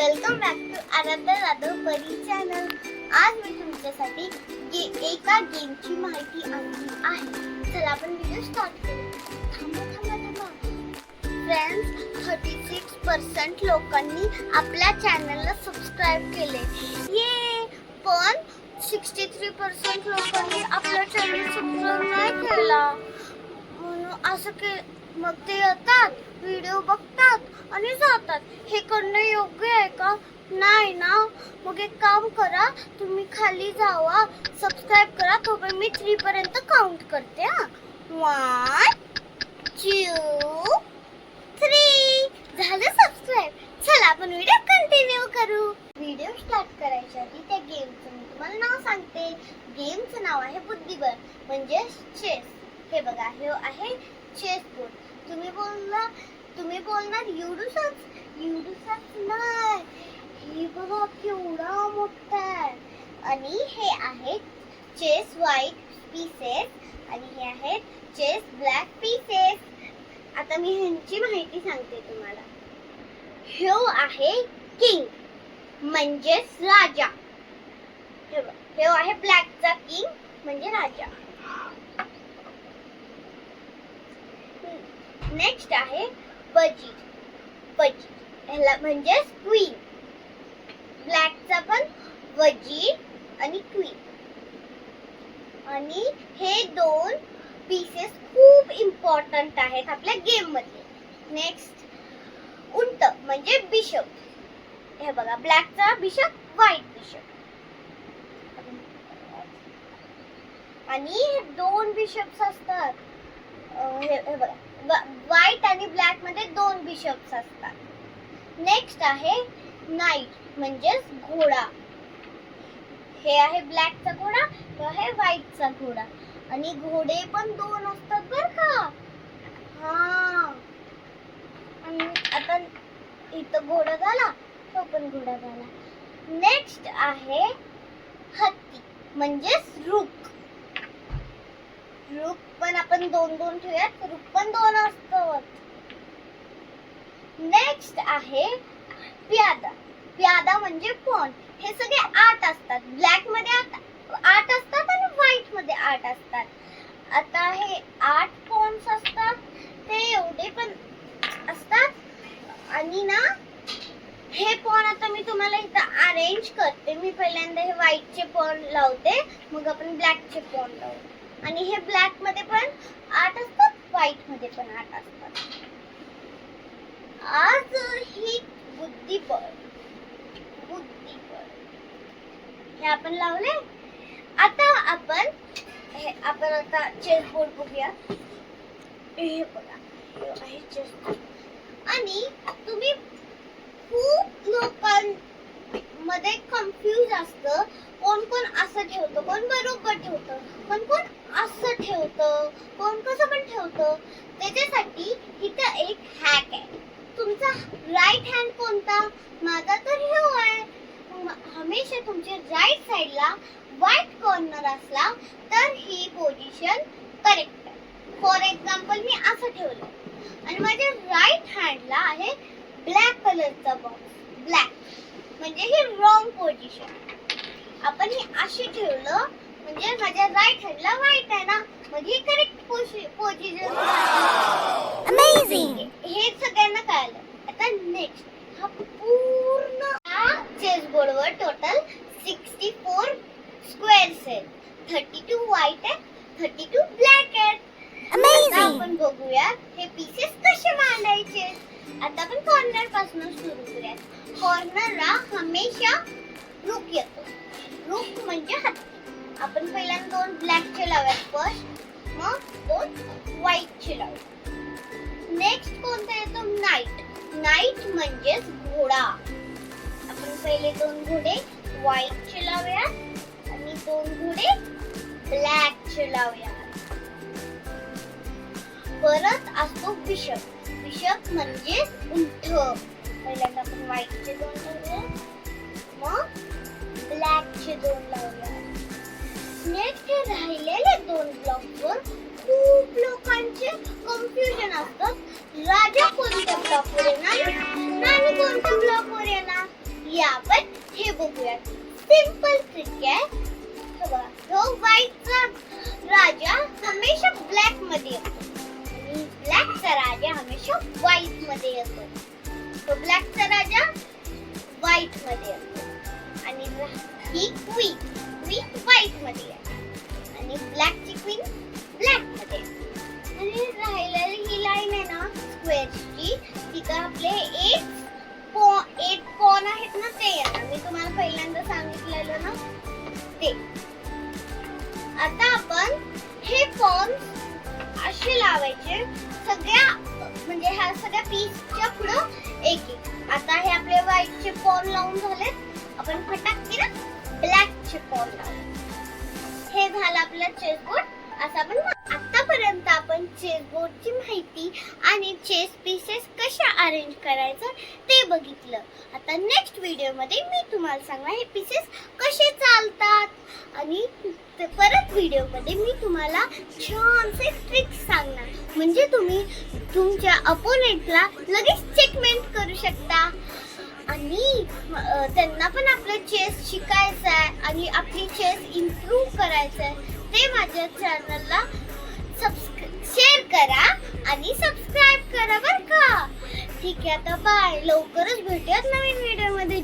Welcome back to Aradhya Jadhav Pari channel. आज मी तुमच्यासाठी एका गेमची माहिती आणली आहे. चला आपण व्हिडिओ स्टार्ट करू. थांबा फ्रेंड्स, 36% लोकांनी आपल्या चॅनलला सबस्क्राईब केले. ये पण 63% लोकांनी आपल्या चॅनल सबस्क्राईब नाही केला. म्हणून असं के मग ते येतात, व्हिडिओ बघतात आणि जातात. हे करणं योग्य आहे का? नाही ना. मग एक काम करा, तुम्ही खाली जावा, सबस्क्राईब करा. तोपर्यंत मी 3 पर्यंत काउंट करते. 1 2 3 झालं सबस्क्राईब. चला आपण व्हिडिओ कंटिन्यू करू. व्हिडिओ स्टार्ट करायच्या आधी त्या गेमचं मी तुम्हाला नाव सांगते. गेमचं नाव आहे बुद्धिबळ म्हणजे चेस. हे बघा, हे आहे चेस बोर्ड. तुम्ही बोलणार एवढूसाच नाही. हे बघा केवढा मोठा आहे. आणि हे आहे चेस व्हाईट पीसेस आणि हे आहे चेस ब्लॅक पीसेस. आता मी ह्यांची माहिती सांगते तुम्हाला. हे आहे किंग म्हणजेच राजा. हे आहे ब्लॅकचा किंग म्हणजे राजा. नेक्स्ट आहे वजीर ह्याला म्हणजे क्वीन. ब्लॅकचा पण वजीर आणि क्वीन. आणि हे 2 पीसेस खूप इम्पॉर्टंट आहेत आपल्या गेम मध्ये. नेक्स्ट उंट म्हणजे बिशप. हे बघा, ब्लॅकचा बिशप, व्हाईट बिशप. आणि 2 बिशप्स असतात. हे बघा, व्हाईट आणि ब्लॅक मध्ये 2 बिशप्स असतात. नेक्स्ट आहे नाईट म्हणजेच घोडा. हे आहे ब्लॅकचा घोडा, हे आहे व्हाईटचा घोडा. आणि घोडे पण 2 असतात बर का. आणि आता इथं घोडा झाला, तो पण घोडा झाला. नेक्स्ट आहे हत्ती म्हणजेच रूक. रूक पण आपण 2 ठेवूयात. रूक पण 2 असतात. नेक्स्ट आहे प्यादा म्हणजे पॉन. हे सगळे 8 असतात. ब्लॅक मध्ये 8 असतात आणि व्हाईट मध्ये 8 असतात. आता हे 8 पॉन्स असतात, ते एवढे पण असतात. आणि ना हे पॉन आता मी तुम्हाला इथं अरेंज करते. मी पहिल्यांदा हे व्हाईटचे पॉन लावते, मग आपण ब्लॅकचे पॉन लावू. आणि हे ब्लॅक मध्ये पण 8 असतात, व्हाईट मध्ये पण 8 असतात. आज ही बुद्धिबळ हे आपण लावले. आता आपण आता चेस बोर्ड बघूया. हे बघा, हे आहे चेस बोर्ड. आणि तुम्ही खूप लोकांमध्ये कन्फ्यूज असतं. कोण असं ठेवतं, कोण बरोबर ठेवतं, कोण असं ठेवतं, कोण कसं पण ठेवतं. त्याच्यासाठी इथं एक हॅक आहे. तुमचा राईट हँड कोणता? माझा तर हे आहे. हमेशा तुमच्या राईट साइडला व्हाईट कॉर्नर असला तर ही पोझिशन करेक्ट आहे. फॉर एक्झाम्पल मी असं ठेवलं आणि माझ्या राईट हँडला आहे ब्लॅक कलरचा बॉक्स. ब्लॅक म्हणजे ही रॉंग पोझिशन. आपण हे अशी ठेवलं म्हणजे माझ्या राईट हँडला व्हाईट आहे ना, मग ही करेक्ट पोझिशन. अमेझिंग. हे सगळ्यांना कळलं. आता नेक्स्ट, हा पूर्ण चेस बोर्डवर टोटल 64 स्क्वेअर्स आहेत. 32 व्हाईट आहेत, 32 ब्लॅक आहेत. आता आपण बघूया हे पीसेस कसे मांडायचे. आता आपण कॉर्नर पासून सुरू करूया. कॉर्नरला हमेशा रूक येतो. रूक म्हणजे हत्ती. आपण पहिल्यांदा 2 ब्लॅकचे लावूयात फर्स्ट, मग 2 व्हाईटचे लावूयात. नेक्स्ट कोणता येतो? नाईट म्हणजेच घोडा. आपण पहिले 2 घोडे व्हाईटचे लावूयात आणि 2 घोडे ब्लॅकचे लावूयात. परत असतो बिशप म्हणजे उंट. पहिल्यांदा आपण व्हाईटचे 2 लावूयात, मग ब्लॅकचे 2 लावूयात. नेक्स्ट हे राहिलेले 2 ब्लॉकवर खूप लोकांचे कन्फ्युजन असतात. राजा कोणत्या ब्लॉकवर येणार, राणी कोणत्या ब्लॉकवर येणार. बघूया. सिंपल ट्रिक आहे. हे बघा, जो व्हाईटचा राजा हमेशा ब्लॅक मध्ये येतो आणि ब्लॅकचा राजा हमेशा व्हाईट मध्ये येतो. तो ब्लॅकचा राजा व्हाईट मध्ये येतो आणि ही क्वीन व्हाईट मध्ये आहे आणि ब्लॅकची क्वीन ब्लॅक मध्ये. आणि राहिलेली ही लाईन आहे ना स्क्वेअरची, तिथं आपले 8 पॉन आहेत ना ते येणार. मी तुम्हाला पहिल्यांदा सांगितलेलं ना ते. आता आपण हे पॉन असे लावायचे सगळ्या, म्हणजे ह्या सगळ्या पीसच्या पुढं एक एक. आता हे आपले व्हाईटचे पॉन लावून झालेत. आपण फटाके ब्लॅकचे पॉन लावले. हे झालं आपलं चेसबोर्ड. असं आपण आतापर्यंत आपण चेसबोर्डची माहिती आणि चेस पीसेस कशा अरेंज करायचं ते बघितलं. आता नेक्स्ट व्हिडिओमध्ये मी तुम्हाला सांगणार हे पीसेस कसे चालतात आणि परत व्हिडिओमध्ये मी तुम्हाला छानसे ट्रिक्स सांगणार, म्हणजे तुम्ही तुमच्या अपोनेंटला लगेच चेकमेट करू शकता आणि त्यांना पण आपलं चेस शिकायचं आहे आणि आपली चेस इम्प्रूव्ह करायचं आहे. ते माझ्या चॅनलला शेअर करा आणि सबस्क्राईब करा बरं का. ठीक आहे, आता बाय. लवकरच भेटूयात नवीन व्हिडिओमध्ये.